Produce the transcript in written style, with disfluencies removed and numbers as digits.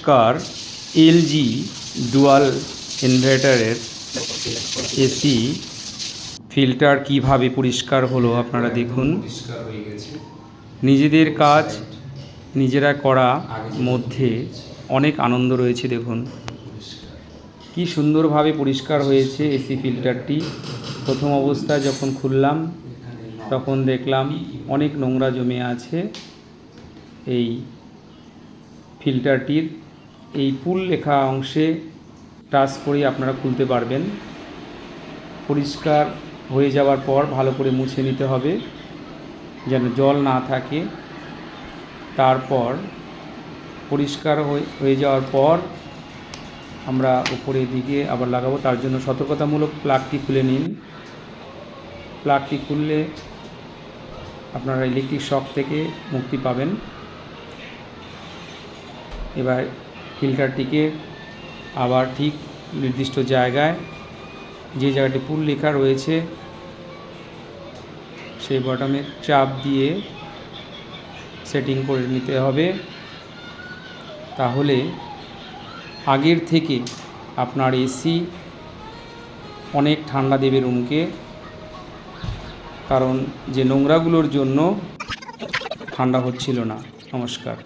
নমস্কার। LG dual ইনভার্টারের AC filter কিভাবে পরিষ্কার হলো আপনারা দেখুন। নিজেদের কাজ নিজেরা করা মধ্যে অনেক আনন্দ রয়েছে। দেখুন কি সুন্দরভাবে পরিষ্কার হয়েছে এসি ফিল্টারটি। প্রথম অবস্থায় যখন খুললাম তখন দেখলাম অনেক নোংরা জমে আছে। এই ফিল্টারটির এই পুল লেখা অংশে টাচ করে আপনারা খুলতে পারবেন। পরিষ্কার হয়ে যাওয়ার পর ভালো করে মুছে নিতে হবে যেন জল না থাকে। তারপর পরিষ্কার হয়ে যাওয়ার পর আমরা উপরের দিকে আবার লাগাবো। তার জন্য সতর্কতামূলক প্লাগটি খুলে নিন। প্লাগটি খুললে আপনারা ইলেকট্রিক শক থেকে মুক্তি পাবেন। এবার ফিল্টারটিকে আবার ঠিক নির্দিষ্ট জায়গায়, যে জায়গাটি পুল লেখা রয়েছে সেই বটমে চাপ দিয়ে সেটিং করে নিতে হবে। তাহলে আগের থেকে আপনার এসি অনেক ঠান্ডা দেবে রুমকে, কারণ যে নোংরাগুলোর জন্য ঠান্ডা হচ্ছিল না। নমস্কার।